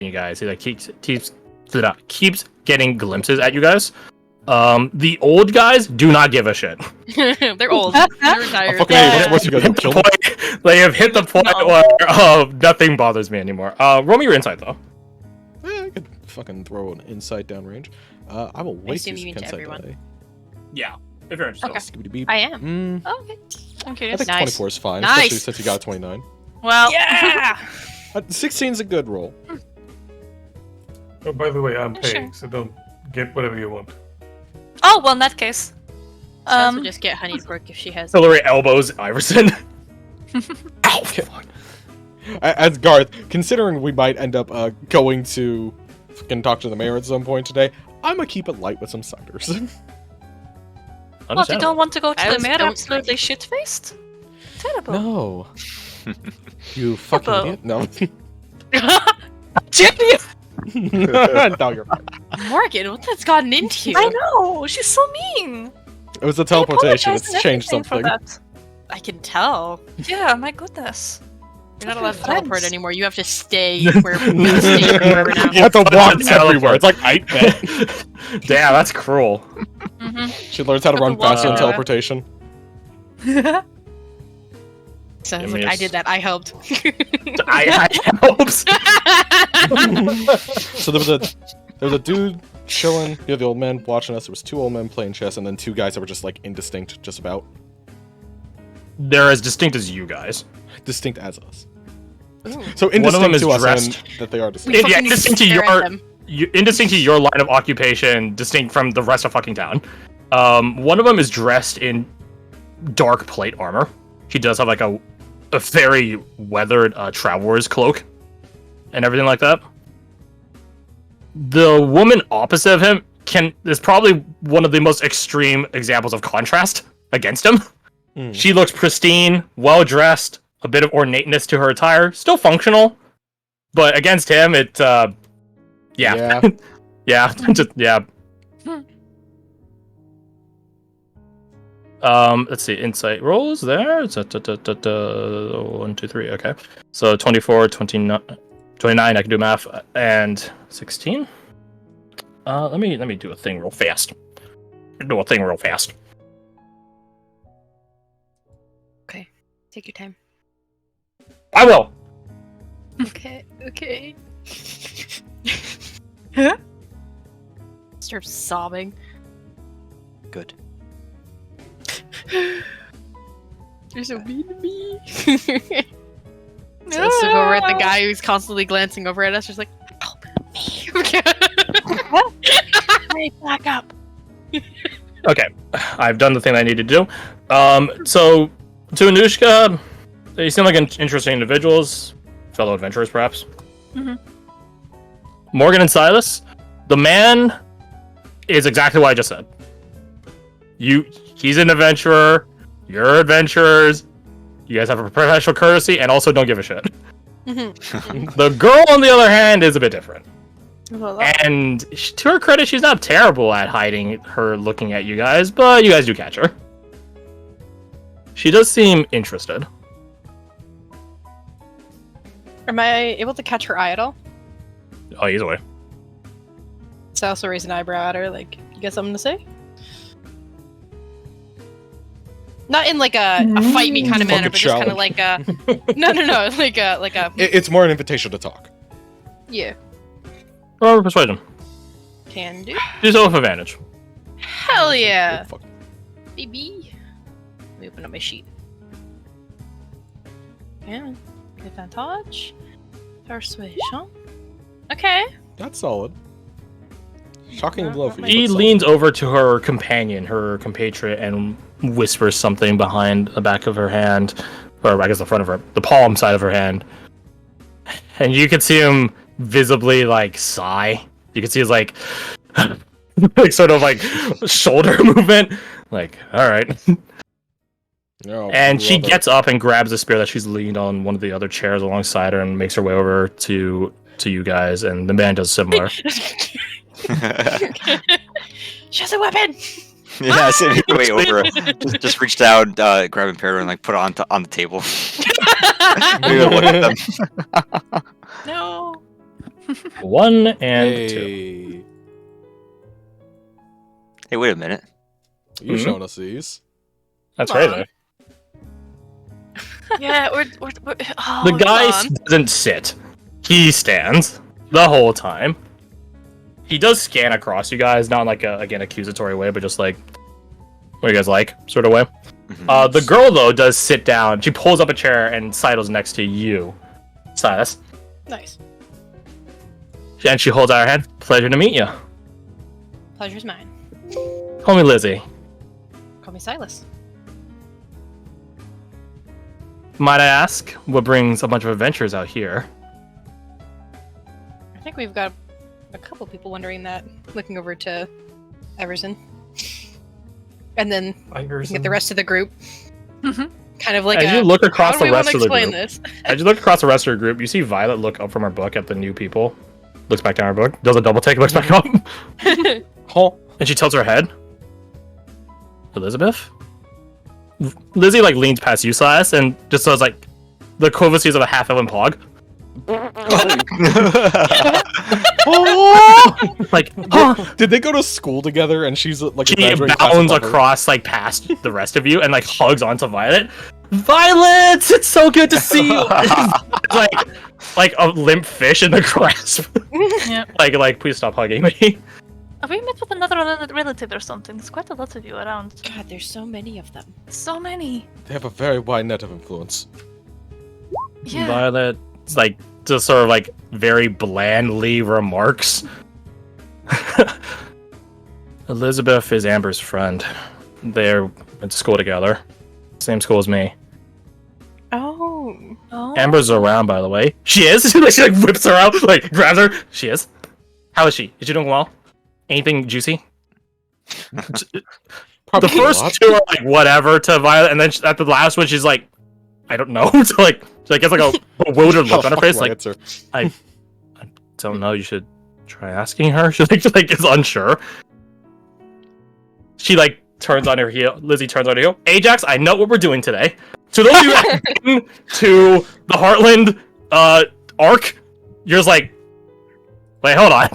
you guys. He like keeps getting glimpses at you guys. The old guys do not give a shit. They're old. They're retired. What's you guys have killed? They have hit the point where nothing bothers me anymore. Roll me your insight though. I could fucking throw an insight downrange. I will wait assume you mean to everyone. Yeah, if you're interested. Okay. I am. Okay. Okay. I think Nice. 24 is fine, Nice. especially since you got a 29. Well. Yeah. 16 is a good roll. Oh, by the way, I'm Yeah, paying, sure. so don't get whatever you want. Oh well, in that case. I also just get honeyed pork if she has. Hillary elbows Iverson. Ow! Fuck. As Garth, considering we might end up going to fucking talk to the mayor at some point today, I'm gonna keep it light with some ciders. What, you don't want to go to the Ciders mayor don't- absolutely shit-faced? Terrible. No. You fucking Hello. idiot. No. Jimmy! No, you're fine. Morgan, what that's gotten into you? I know, she's so mean. It was the I teleportation. apologize It's and changed everything for something. that. I can tell. Yeah, my goodness. You're not allowed to Friends. teleport anymore. You have to stay where you have to stay forever now. You have to walk Teleport. everywhere. It's like I bet. Damn, that's cruel. Mm-hmm. She learns how to Have run to walk faster than everywhere. teleportation. Sounds Give like me I a did that. I helped. I helps. So there was a dude chilling. You know, the old man watching us. There was 2 old men playing chess, and then 2 guys that were just like indistinct, just about They're as distinct as you guys. distinct as us. Ooh. So One of them indistinct is to us, dressed- and that they are distinct. Yeah, Fucking indistinct to stare at your them. indistinct to your line of occupation, distinct from the rest of fucking town. One of them is dressed in dark plate armor. He does have like a very weathered traveler's cloak and everything like that. The woman opposite of him is probably one of the most extreme examples of contrast against him. Mm. She looks pristine, well dressed, a bit of ornateness to her attire, still functional, but against him, yeah. Yeah. Yeah, yeah. Let's see, insight rolls there. It's 1, 2, 3, okay. So 24, 29, I can do math, and 16. Let me do a thing real fast. Okay. Take your time. I will. Okay. Okay. Start sobbing. Good. You're so mean to me. So let's look over at the guy who's constantly glancing over at us, just like, help me. Hey, back up. Okay, I've done the thing I need to do. So to Anushka, they seem like interesting individuals, fellow adventurers, perhaps. Mhm. Morgan and Silas, the man is exactly what I just said. He's an adventurer. You're adventurers. You guys have a professional courtesy, and also don't give a shit. The girl, on the other hand, is a bit different. And to her credit, she's not terrible at hiding her looking at you guys, but you guys do catch her. She does seem interested. Am I able to catch her eye at all? Oh, easily. So I also raise an eyebrow at her, like, you got something to say? Not in like a fight me kind of manner, Fucking but just kind of challenge. like a no, like a It's more an invitation to talk. yeah, Or persuasion. can do. Do so with advantage. Hell yeah, Oh, fuck. baby. Let me open up my sheet. Yeah, advantage, persuasion. Okay. That's solid. Shocking blow for you. She but solid. leans over to her companion, her compatriot, and whispers something behind the back of her hand, or I guess the front of her, the palm side of her hand. And you can see him visibly like sigh. You can see his like, like sort of like shoulder movement. Like, all right. Oh, And she brother. gets up and grabs a spear that she's leaned on one of the other chairs alongside her and makes her way over to you guys. And the man does similar. She has a weapon. Yeah, so make your way over. Just reach down, grab a pair, and like put it on the table. Maybe look at them. No. 1 and 2. Hey, Hey, wait a minute. you Mhm. showing us these? That's Come on. crazy. Yeah, we're oh, The guy come on. doesn't sit. He stands the whole time. He does scan across you guys, not in like a, again, accusatory way, but just like, what you guys like, sort of way. Mhm. The girl, though, does sit down. She pulls up a chair and sidles next to you, Silas. Nice. And she holds out her hand. Pleasure to meet you. Pleasure's mine. Call me Lizzie. Call me Silas. Might I ask, what brings a bunch of adventurers out here? I think we've got a couple people wondering that. Looking over to Everson. And then looking at the rest of the group. Kind of like As you look across how do the we rest want to of the explain group, this? as you look across the rest of your group, you see Violet look up from her book at the new people. Looks back down her book. Does a double take. Looks back up. Huh? And she tilts her head. Elizabeth? Lizzie like leans past you, Silas, and just does like the equivalencies of a half-elven pog. Oh! Like, huh? Did they go to school together? And she's like, a She graduating class bounds above her? across like past the rest of you and like hugs onto Violet. Violet, it's so good to see you. like a limp fish in the grasp. Yeah. like please stop hugging me. Have we met with another relative or something? There's quite a lot of you around. God, there's so many of them. So many. They have a very wide net of influence. Yeah. Violet like just sort of like very blandly remarks. Elizabeth is Amber's friend. They're at school together. Same school as me. Oh. Oh. Amber's around, by the way. She is? She like whips her out, like grabs her. She is. How is she? Is she doing well? Anything juicy? Probably The first not. two are like whatever to Violet, and then at the last one she's like, I don't know. So like gets like a bewildered How look on her fuck face, do I like answer? I don't know. You should try asking her. She like is unsure. She like turns on her heel. Lizzie turns on her heel. Ajax, I know what we're doing today. To those of you that have been to the Heartland arc, you're just like, wait, hold on.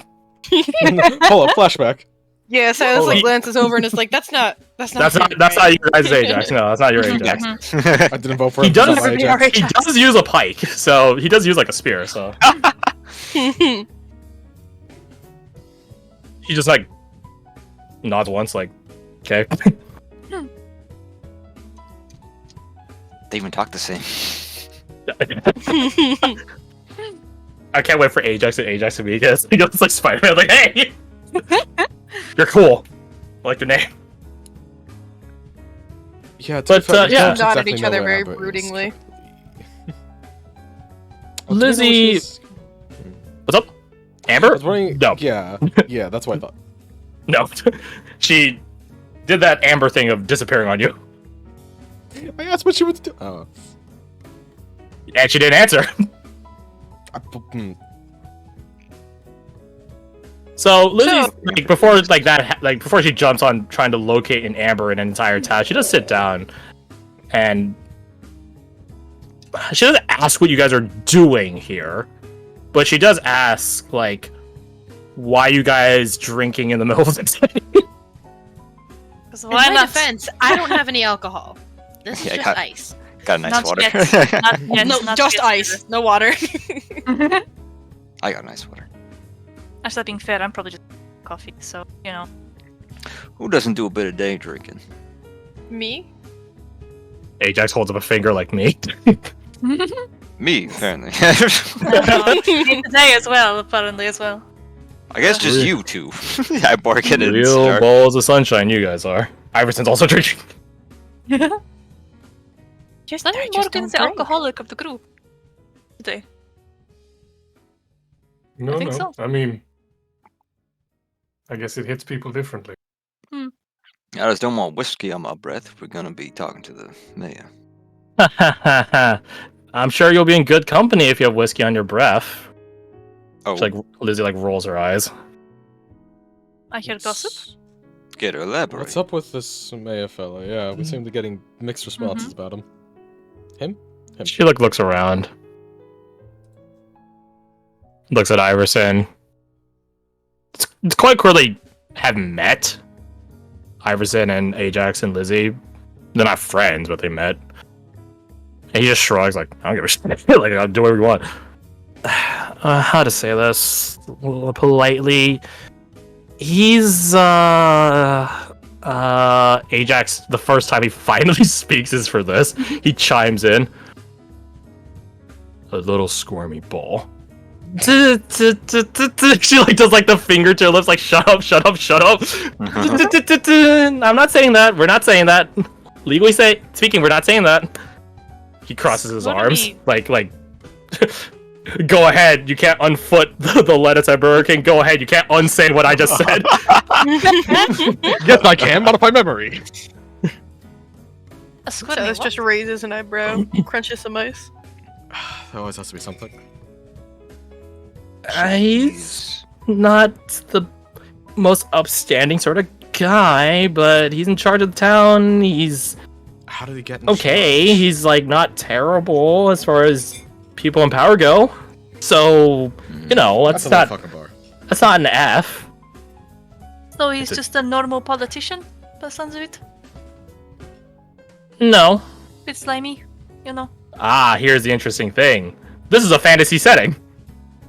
Hold up, flashback. Yeah, Silas Hold like on. glances over and is like, that's not That's not your guys' Ajax. No, that's not your Mhm, Ajax. mhm. I didn't vote for He him. does- He's not my Never be our Ajax. He Ajax. does use a pike, so he does use like a spear. So he just like nods once, like, okay. They even talk the same. I can't wait for Ajax and Ajax to meet because he goes like Spider-Man, like, hey, you're cool. I like your name. Yeah, But, yeah. Nod at exactly each know other where very Amber is. broodingly. Oh, do we know where Lizzie, she's- what's up? I Amber? was wondering. No, Yeah, that's what I thought. no. She did that Amber thing of disappearing on you, I asked what she was doing. Oh. and she didn't answer. So Lizzie's like before like that like before she jumps on trying to locate an Amber in an entire town, she does sit down and she doesn't ask what you guys are doing here, but she does ask like why you guys drinking in the middle of the day. Because In why my not? defense, I don't have any alcohol. This is Yeah, I just got- ice. Got a nice Not water. yet. Not yet. No, not just yet. ice, no water. I got nice water. Actually, being fair, I'm probably just coffee. So you know. Who doesn't do a bit of day drinking? Me? Ajax holds up a finger like me. Me, apparently. Today as well, apparently as well. I guess just you two. I bark at it. and Real start. balls of sunshine, you guys are. Iverson's also drinking. Just, I'm I just Morgan's don't the drink. alcoholic of the group today. No, I think no. so. I mean, I guess it hits people differently. I just don't want whiskey on my breath if we're gonna be talking to the mayor. I'm sure you'll be in good company if you have whiskey on your breath. Oh, She, like Lizzie like rolls her eyes. I hear gossip. get her elaborate. What's up with this Maya fella? Yeah, we seem to be getting mixed responses about him. Him? She like looks around. looks at Iverson. It's quite cool they have met. Iverson and Ajax and Lizzie. They're not friends, but they met. And he just shrugs like, I don't give a shit. Like, I'll do whatever you want. How to say this politely? He's Ajax. The first time he finally speaks is for this. He chimes in. A little squirmy ball. She like does like the finger to her lips, like shut up, shut up, shut up. I'm not saying that. We're not saying that. Legally speaking, we're not saying that. He crosses his arms, like. Go ahead. You can't unfoot the lettuce at Burger King. Go ahead. You can't unsay what I just said. Yes, I can modify memory. Silas just raises an eyebrow, crunches some ice. There always has to be something. He's not the most upstanding sort of guy, but he's in charge of the town. He's How did he get in okay. charge? He's like not terrible as far as people in power go. So, that's not an F. So he's just a normal politician, by the sounds of it? No. Bit slimy, Here's the interesting thing. This is a fantasy setting.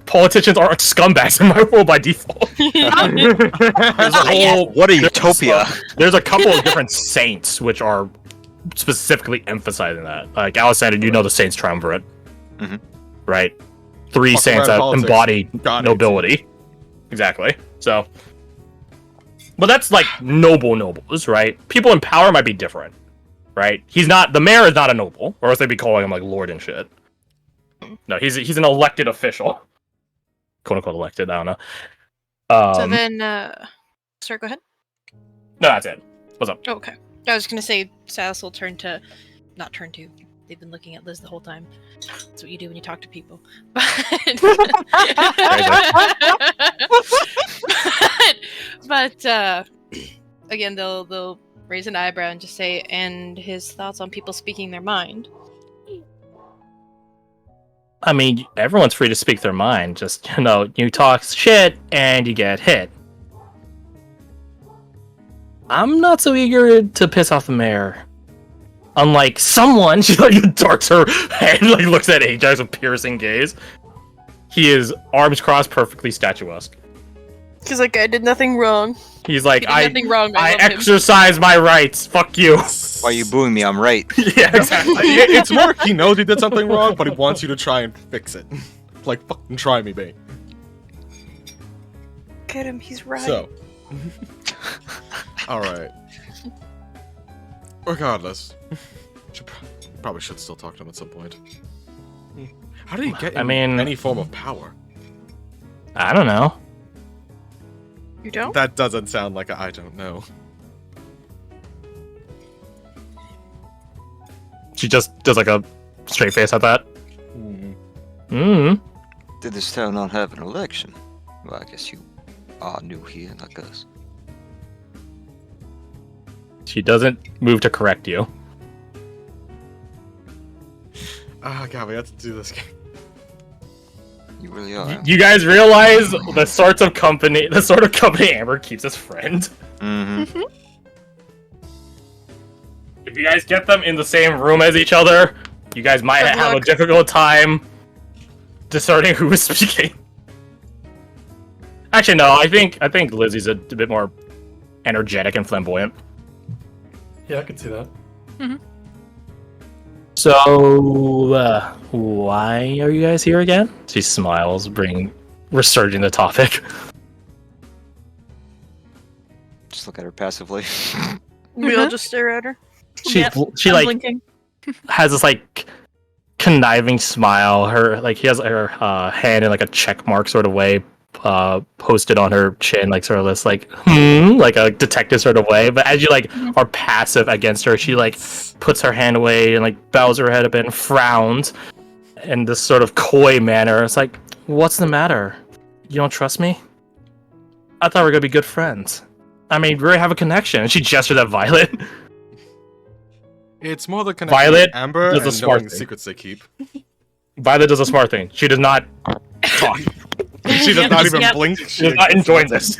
Politicians aren't scumbags in my world by default. There's a whole, what a utopia. There's a couple of different saints which are specifically emphasizing that. Like Alexander, the Saints Triumvirate. Mm-hmm. Right? 3 Fuck saints that politics. embody nobility. Exactly. So, but that's like nobles, right? People in power might be different, right? The mayor is not a noble, or else they'd be calling him like lord and shit. No, he's an elected official. Quote unquote elected, I don't know. So then, sorry, go ahead. No, that's it. What's up? Oh, okay. I was gonna say Silas will not turn to. They've been looking at Liz the whole time. That's what you do when you talk to people. But again, they'll raise an eyebrow and just say, and his thoughts on people speaking their mind. I mean, everyone's free to speak their mind. Just, you talk shit and you get hit. I'm not so eager to piss off the mayor. Unlike someone, she like darts her head, like looks at Ajax with piercing gaze. He is arms crossed, perfectly statuesque. He's like, I did nothing wrong. He's like, nothing wrong. I exercise my rights. Fuck you. Why are you booing me? I'm right. Yeah, exactly. It's more he knows he did something wrong, but he wants you to try and fix it. Like, fucking try me, babe. Get him, he's right. So. Alright. Regardless. Probably should still talk to him at some point. How did he get any form of power? I don't know. You don't? That doesn't sound like I don't know. She just does like a straight face at that. Did this town not have an election? Well, I guess you are new here, like us. She doesn't move to correct you. Oh god, we have to do this game. You really are. You guys realize the sort of company Amber keeps as friend? Mm-hmm. If you guys get them in the same room as each other, you guys might have a difficult time discerning who is speaking. Actually, no. I think Lizzie's a bit more energetic and flamboyant. Yeah, I can see that. Mm-hmm. So, why are you guys here again? She smiles, resurging the topic. Just look at her passively. We all just stare at her. She like blinking. has this like conniving smile. He has her hand in like a check mark sort of way, posted on her chin, like sort of this like like a detective sort of way. But as you like are passive against her, she like puts her hand away and like bows her head a bit and frowns in this sort of coy manner. It's like, what's the matter? You don't trust me? I thought we were gonna be good friends. I mean, we really have a connection. And she gestured at Violet. It's more the connection Violet with Amber does a and smart knowing the thing. secrets they keep. Violet does a smart thing. She does not talk. She does not even Yep. blink. She's not enjoying this.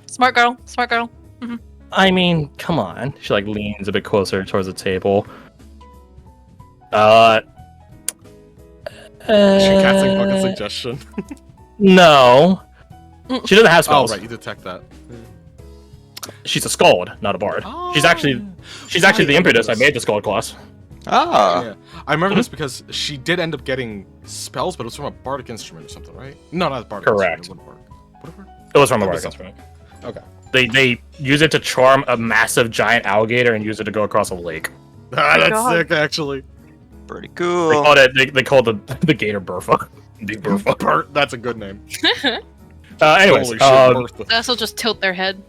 Smart girl. Smart girl. I mean, come on. She like leans a bit closer towards the table. Is she casting bucket suggestion? No. She doesn't have Oh, spells. right, you detect that. She's a skald, not a bard. She's actually the impetus. I made the skald class. Ah. Yeah. I remember this because she did end up getting spells, but it was from a bardic instrument or something, right? No, not a bardic Correct. instrument. It wouldn't work. Would it work? It was from a It bardic was instrument. Okay. They use it to charm a massive giant alligator and use it to go across a lake. That's God. sick, actually. Pretty They cool. called it. They called the gator Burfa. Big Burfa. Bert, that's a good name. Anyways, Holy shit, Bertha. This will just tilt their head.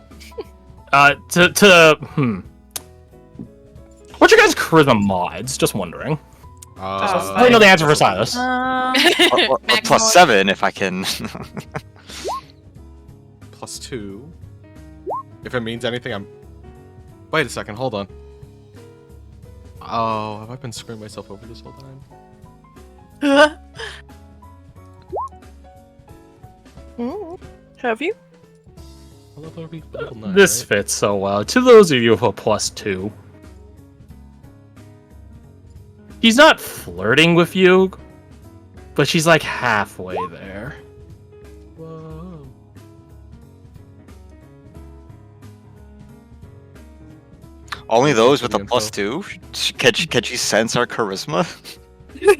what's your guys' charisma mods? Just wondering. I don't know the answer for Silas. Or Max plus mod. 7 if I can. +2. If it means anything, I'm... Wait a second, hold on. Oh, have I been screwing myself over this whole time? Have you? I love level 9, This right? fits so well. To those of you with a +2, she's not flirting with you, but she's like halfway there. Whoa. Only those with a Info. +2? Can she sense our charisma?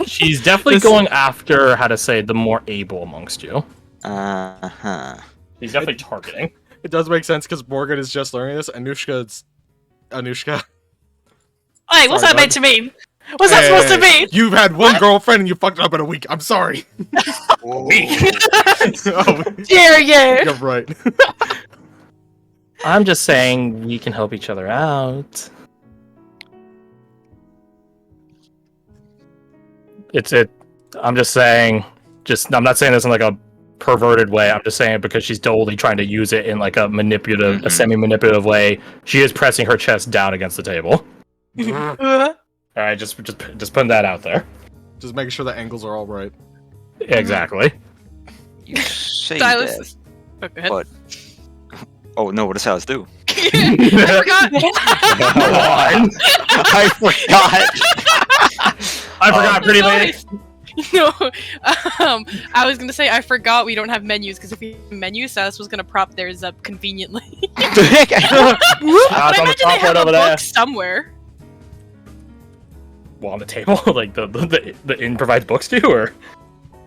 She's definitely going after, how to say, the more able amongst you. Uh-huh. She's definitely targeting. It does make sense because Morgan is just learning this. Anushka. Hey, what's Sorry, that meant bud. to mean? What's that supposed to mean? You've had one girlfriend and you fucked it up in a week. I'm sorry. Oh, Dare you? you're right. I'm just saying we can help each other out. I'm just saying, I'm not saying this in like a perverted way. I'm just saying it because she's totally trying to use it in like a manipulative, a semi-manipulative way. She is pressing her chest down against the table. All right, just putting that out there. Just making sure the angles are all right. Exactly. You say Silas. that, Oh, go ahead. but... Oh no, what does Silas do? I forgot. Hold on. I forgot! I forgot, pretty lady. No, I was gonna say I forgot we don't have menus because if we had menus, Silas was gonna prop theirs up conveniently. But It's I on the imagine top they have right a over there. book somewhere. Well, on the table, like the inn provides books to you, or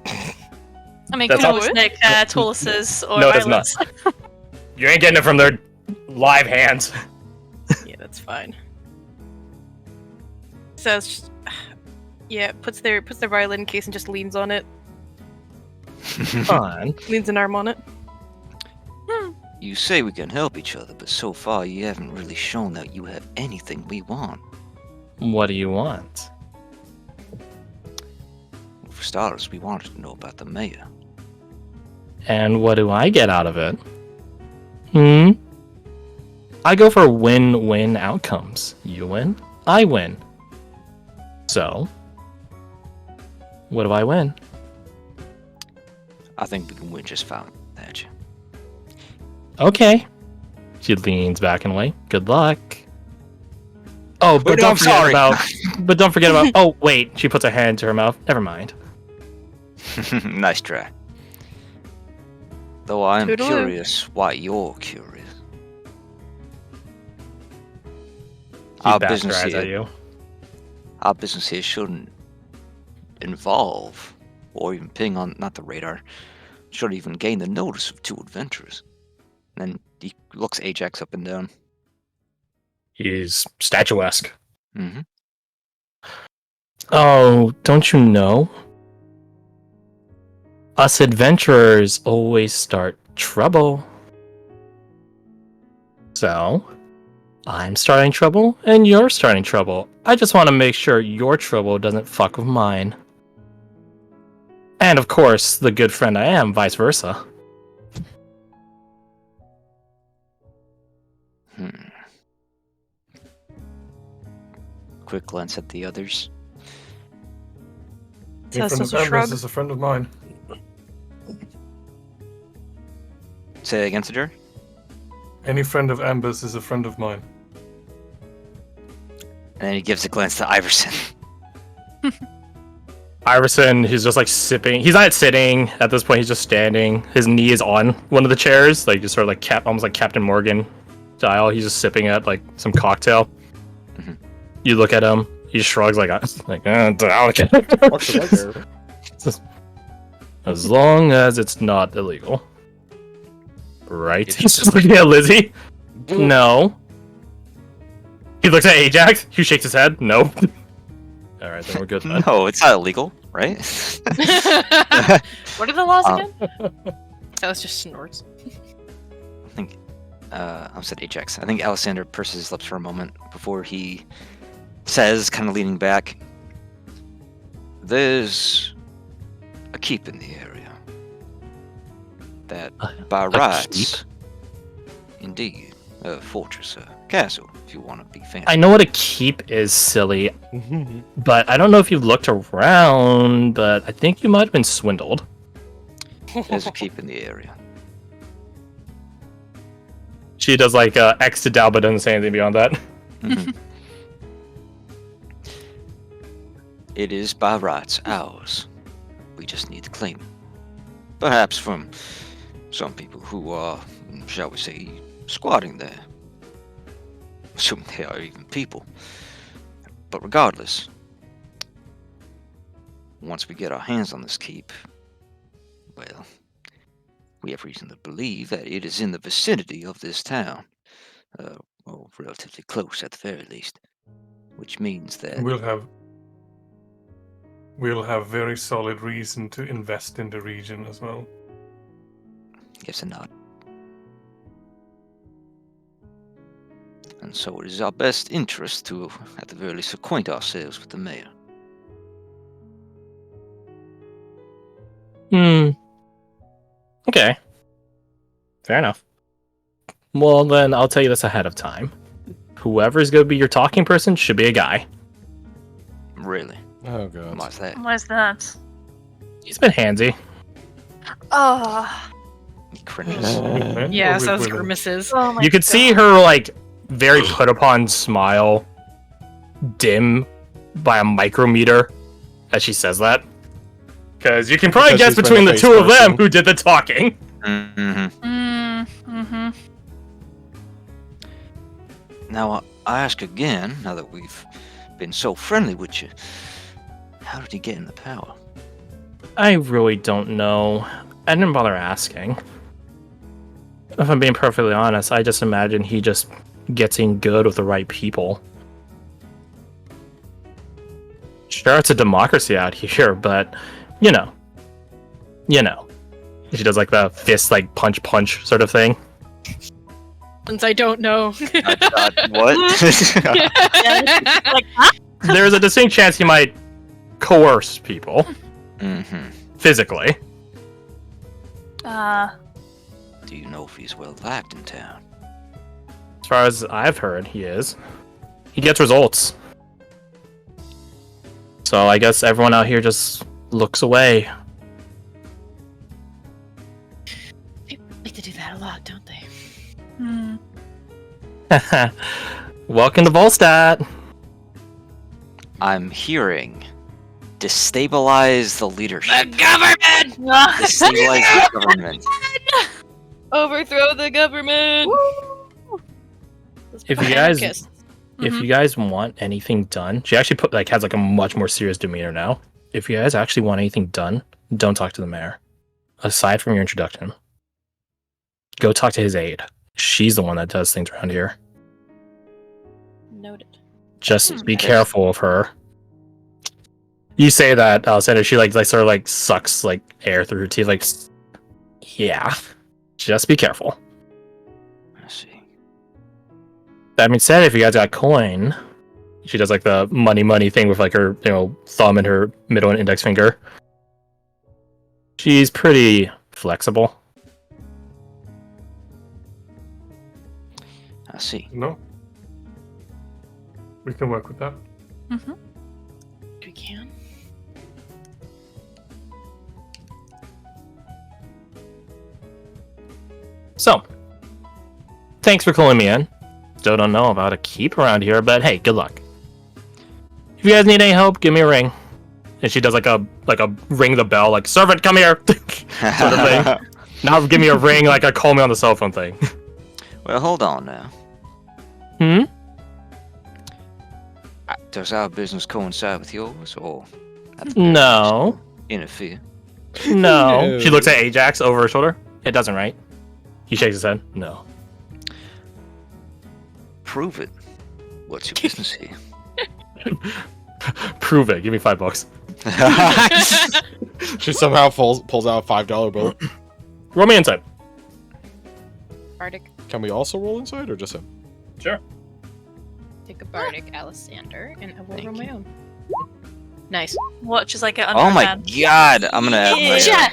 I mean, That's can not- always nick Tullis's or No, it does not. Island's. you ain't getting it from their live hands. Yeah, that's fine. So it's just, yeah, puts their violin case and just leans on it, Fine. leans an arm on it. You say we can help each other, but so far you haven't really shown that you have anything we want. What do you want? For starters, we wanted to know about the mayor. And what do I get out of it? I go for win-win outcomes. You win, I win. So, what do I win? I think we can win just fine, that you. Okay. She leans back and away. Good luck. Oh, but Wait, no, don't I'm forget sorry. about. But don't forget about. Oh, wait. She puts her hand to her mouth. Never mind. Nice try. Though I am Toodaloo. curious why you're curious. She Our bats her business eyes at here, you. our business here shouldn't involve, or even ping on, not the radar, shouldn't even gain the notice of two adventurers. And then he looks Ajax up and down. He's statuesque. Mm-hmm. Oh, don't you know? Us adventurers always start trouble. So, I'm starting trouble and you're starting trouble. I just want to make sure your trouble doesn't fuck with mine. And of course, the good friend I am, vice versa. Quick glance at the others. Silas From also the shrug. This is a friend of mine. Say it again, Sajir. Any friend of Amber's is a friend of mine. And then he gives a glance to Iverson. Iverson, he's just like sipping. He's not sitting at this point. He's just standing. His knee is on one of the chairs, like just sort of like almost like Captain Morgan style. He's just sipping at like some cocktail. Mhm. You look at him. He shrugs like okay. Watch the light there. As long as it's not illegal, right? He's just looking at Lizzie. No. He looks at Ajax. He shakes his head. No. All right, then we're good. Then. No, it's not illegal, right? What are the laws Um, again? That was just snorts. I think I said Ajax. I think Alexander purses his lips for a moment before he says, kind of leaning back, "There's a keep in the area that, by rights, indeed, a fortress, a castle, if you want to be fancy." I know what a keep is, silly, but I don't know if you've looked around, but I think you might have been swindled. There's a keep in the area. She does like X to Dow, but doesn't say anything beyond that. Mhm. It is by rights ours. We just need to claim it. Perhaps from some people who are, shall we say, squatting there. Assuming they are even people. But regardless, once we get our hands on this keep, well, we have reason to believe that it is in the vicinity of this town. Or relatively close at the very least. Which means that We'll have very solid reason to invest in the region as well. gives a nod. And so it is our best interest to, at the very least, acquaint ourselves with the mayor. Okay. Fair enough. Well, then I'll tell you this ahead of time. Whoever's going to be your talking person should be a guy. Really? Oh god. Why's that? Why's that? He's been handsy. Oh, He cringes. Yeah, Or with sounds women? grimaces. oh my You could see her like very put upon smile dim by a micrometer as she says that. Because you can probably Because guess she's been between a the face two of them person. who did the talking. Mm-hmm. Now, I ask again, now that we've been so friendly with you, how did he get in the power? I really don't know. I didn't bother asking. If I'm being perfectly honest, I just imagine he just gets in good with the right people. Sure, it's a democracy out here, but you know. She does like the fist, like punch sort of thing. Since I don't know. What? like, huh? There's a distinct chance he might coerce people Mm-hmm. physically. Do you know if he's well liked in town? As far as I've heard, he is. He gets results. So I guess everyone out here just looks away. People like to do that a lot, don't they? Hmm. Welcome to Vhalstadt. I'm hearing destabilize the leadership. Government! Destabilize the government. Overthrow the government! If you guys- Anarchists. If you guys want anything done, she actually has like a much more serious demeanor now. If you guys actually want anything done, don't talk to the mayor. Aside from your introduction, go talk to his aide. She's the one that does things around here. Noted. Just be careful of her. You say that, Alexander. She like sort of like sucks like air through her teeth. Like, yeah, just be careful. I see. That being said, if you guys got coin, she does like the money thing with like her thumb and her middle and index finger. She's pretty flexible. I see. No. We can work with that. We can. So, thanks for calling me in. Still don't know about a keep around here, but hey, good luck. If you guys need any help, give me a ring. And she does like a ring the bell, like servant, come here, sort of thing. Now give me a ring, like a call me on the cell phone thing. Well, hold on now. Does our business coincide with yours, or No. interfere? No. She looks at Ajax over her shoulder. It doesn't, right? He shakes his head. No. Prove it. What's your business here? Prove it. Give me $5. She somehow pulls out a $5 bill. Roll me inside. Bardic. Can we also roll inside, or just him? Sure. Take a Bardic, Alistander, and I will Thank roll my you. own. Nice. Watch as I get under Oh her my hand. god! I'm gonna add my, Yeah.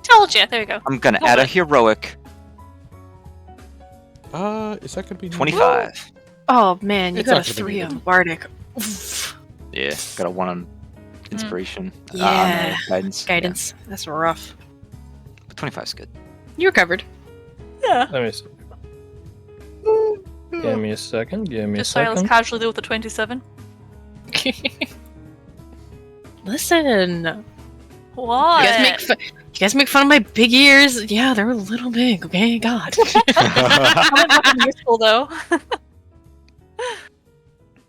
Told you. There you go. I'm gonna add a heroic Is that gonna be 25. Oh man, you It's got a not gonna be 3 needed. on Bardic. Oof. Yeah, got a 1 on inspiration. Yeah. Guidance. Guidance. That's rough. But 25 is good. You recovered. Yeah. Let me see. Give me a second. Give me Just a Silas second. casually do with the 27. Listen, What? you guys make fun of my big ears. Yeah, they're a little big. Okay, God. I'm not useful though.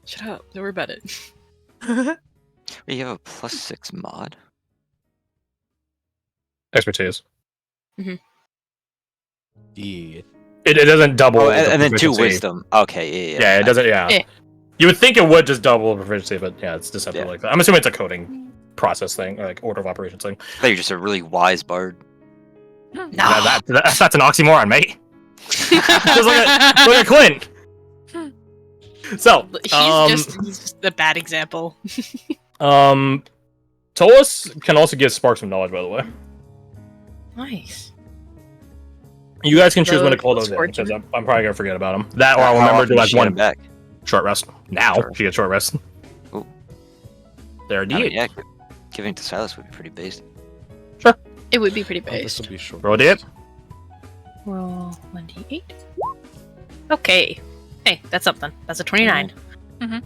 Shut up. Don't worry about it. You have a +6 mod. Expertise. Yeah. It doesn't double. Oh, the and then 2 proficiency. wisdom. Okay, yeah. Yeah, it doesn't. Yeah. Eh. You would think it would just double the proficiency, but yeah, it's deceptive Yeah. like that. I'm assuming it's a coding process thing, or like order of operations thing. I thought you're just a really wise bard. No. That's an oxymoron, mate. Just look at Clint. So, he's just a bad example. Tolos can also give sparks of knowledge, by the way. Nice. You guys can choose when to Those call those in, fortunate. because I'm probably gonna forget about them. That, or I'll How remember often to does like she get 'em one back. short rest. Now Sure. she gets short rest. Ooh. There, I mean, D8. yeah, giving it to Silas would be pretty basic. It would be pretty Oh, this based. will be short. Roll D8. Roll 1d8. Okay. Hey, that's something. That's a 29.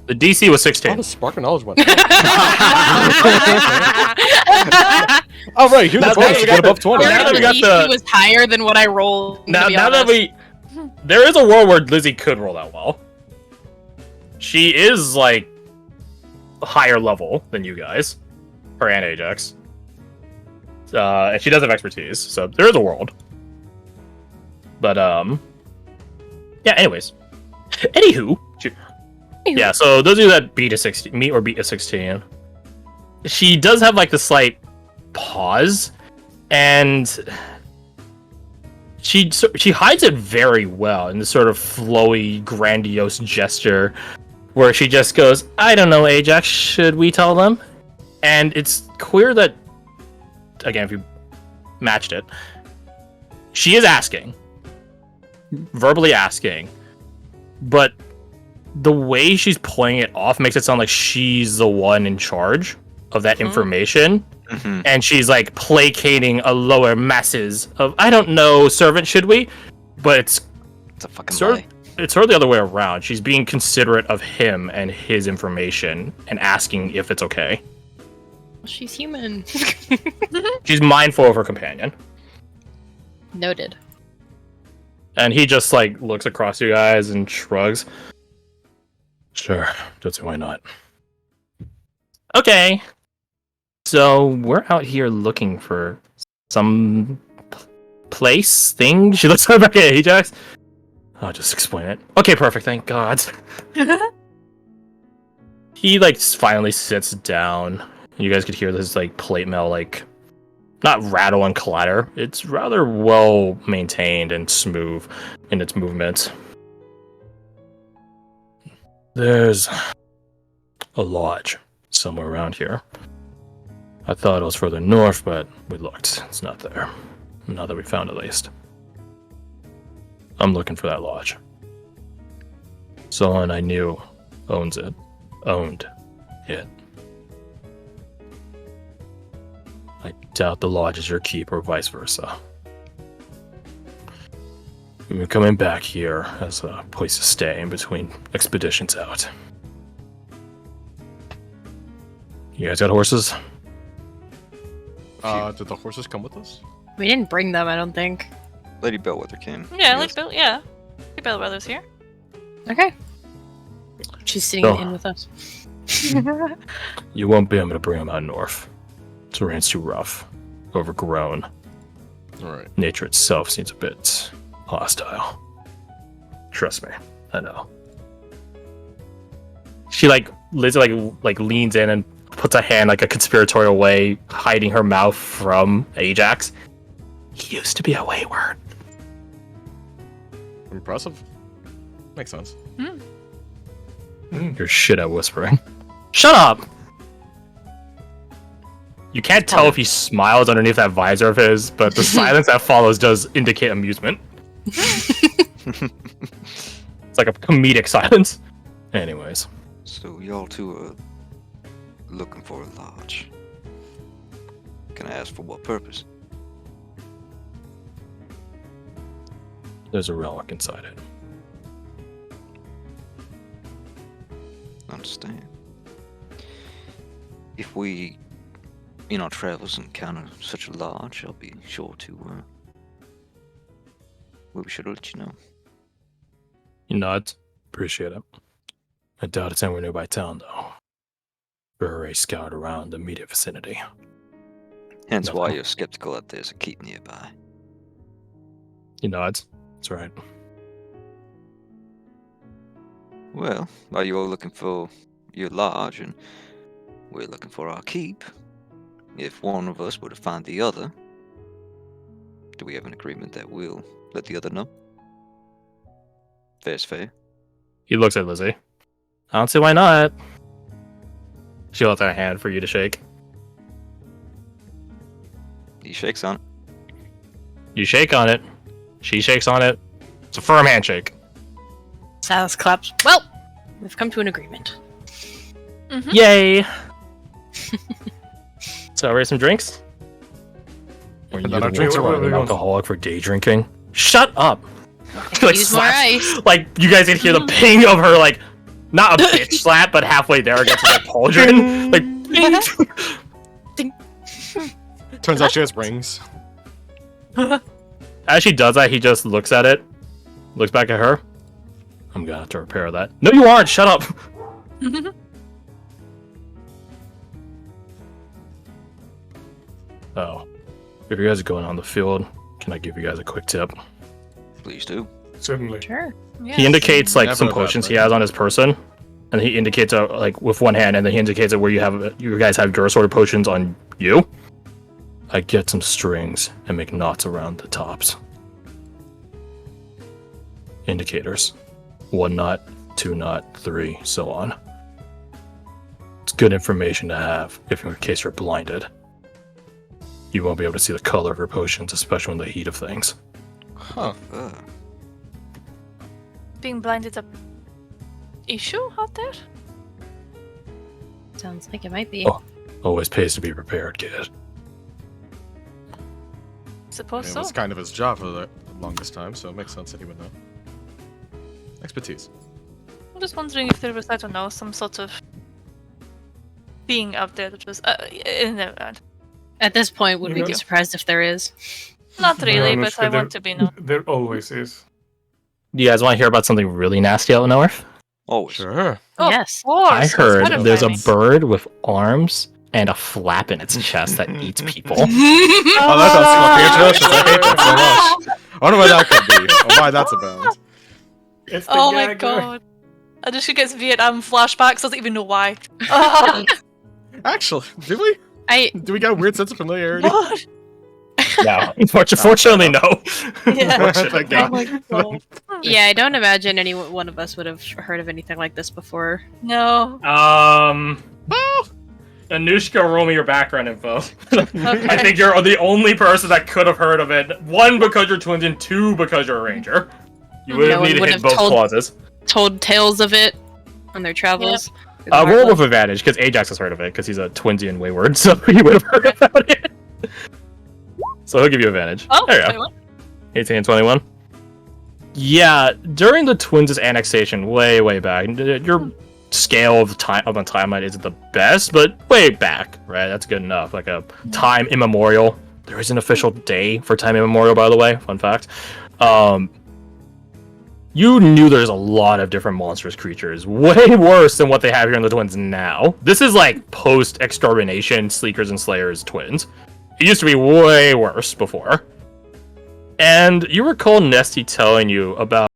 The DC was How 16. does Spark of Knowledge went? All right, here's the Now bonus. that You we get got above the- 20. now that we got DC the- was higher than what I rolled. Now, to be now that honest. there is a world where Lizzie could roll that well. She is like higher level than you guys, her and Ajax, and she does have expertise. So there is a world. But yeah. Anyways, anywho, yeah. So those of you that beat a 16, meet or beat a 16, she does have like the slight pause, and she hides it very well in this sort of flowy, grandiose gesture, where she just goes, "I don't know, Ajax. Should we tell them?" And it's clear that, again, if you matched it, she is asking, verbally asking, but the way she's playing it off makes it sound like she's the one in charge of that information. Mm-hmm. And she's like placating a lower masses of, I don't know, servant, should we? But it's It's a fucking sort lie. it's sort of the other way around. She's being considerate of him and his information and asking if it's okay. She's human. She's mindful of her companion. Noted. And he just like looks across you guys and shrugs. Sure, don't see why not. Okay. So we're out here looking for some place, thing. She looks back at Ajax. I'll just explain it. Okay, perfect. Thank God. He like finally sits down. You guys could hear this like plate mail like not rattle and clatter. It's rather well maintained and smooth in its movements. There's a lodge somewhere around here. I thought it was further north, but we looked. It's not there. Not that we found, at least. I'm looking for that lodge. Someone I knew owned it. I doubt the lodge is your keep, or vice versa. We've been coming back here as a place to stay in between expeditions out. You guys got horses? Did the horses come with us? We didn't bring them, I don't think. Lady Bellwether came. Yeah, Yes. like Lady Bellwether's here. Okay. She's sitting Oh. in with us. You won't be able to bring them out north. Terrain's too rough, overgrown. Alright. Nature itself seems a bit hostile. Trust me, I know. She Lizzie leans in and puts a hand like a conspiratorial way, hiding her mouth from Ajax. He used to be a wayward. Impressive. Makes sense. You're shit at whispering. Shut up! You can't tell if he smiles underneath that visor of his, but the silence that follows does indicate amusement. It's like a comedic silence. Anyways. So y'all two are looking for a lodge. Can I ask for what purpose? There's a relic inside it. Understand. If we, in our travels, encounter such a lodge, I'll be sure to, we'll be sure to let you know. You nod. Appreciate it. I doubt it's anywhere nearby town, though. We're already scoured around the immediate vicinity. Hence why Nothing. you're skeptical that there's a keep nearby. He nods. That's right. Well, while you're looking for your lodge and we're looking for our keep, if one of us were to find the other, do we have an agreement that we'll let the other know? Fair's fair. He looks at Lizzie. I don't see why not. She holds out a hand for you to shake. He shakes on it. You shake on it. She shakes on it. It's a firm handshake. Silas claps. Well, we've come to an agreement. Yay! So, raise some drinks? Or you And then our the drinks one are an running. alcoholic for day drinking? Shut up! Use more ice. Like, you guys can hear the ping of her, like, not a bitch slap, but halfway there against the pauldron. Like, ping! Turns out she has rings. As she does that, he just looks at it, looks back at her. I'm gonna have to repair that. No, you aren't! Shut up! Oh. If you guys are going on the field, can I give you guys a quick tip? Please do. Certainly. Sure. Yes. He indicates like Never some a bad potions he thing. has on his person, and he indicates like with one hand, and then he indicates where you guys have your sort of potions on you. I get some strings and make knots around the tops. Indicators: 1 knot, 2 knot, 3, so on. It's good information to have if in case you're blinded. You won't be able to see the color of your potions, especially in the heat of things. Huh. Being blinded a issue out there? Sounds like it might be. Oh. Always pays to be prepared, kid. Suppose It so. was kind of his job for the longest time, so it makes sense that he would know. Expertise. I'm just wondering if there was, I don't know, some sort of being out there that was never mind. At this point, would You we know- be surprised if there is? Not really, but Honestly, I want to be known. There always is. Do you guys want to hear about something really nasty out north? Always. Sure. Oh, Yes. Of course, I it's heard kind of there's a funny. bird with arms and a flap in its chest that eats people. Oh, that sounds fucking delicious. I hate that so much. I wonder why that could be. Or why that's about. It's the Oh my gagger. god. I just gets Vietnam flashbacks, doesn't even know why. Oh, Actually, do we? Do we get a weird sense of familiarity? what? No, unfortunately, no. Yeah. Thank God. Oh my god. Yeah, I don't imagine any one of us would have heard of anything like this before. No. Anushka, roll me your background info. Okay. I think you're the only person that could have heard of it. 1, because you're twins, and 2, because you're a ranger. You would No have one needed to would hit have both told- clauses. Told tales of it on their travels. Roll with advantage, because Ajax has heard of it, because he's a twinsian wayward, so he would have heard about it. So he'll give you advantage. Oh, there you go. 21. 18 and 21. Yeah, during the Twins' annexation, way back, your scale of the timeline isn't the best, but way back, right? That's good enough. Like a time immemorial. There is an official day for time immemorial, by the way. Fun fact. You knew there's a lot of different monstrous creatures, way worse than what they have here in the Twins now. This is like post-extermination Sleekers and Slayers Twins. It used to be way worse before. And you recall Nesty telling you about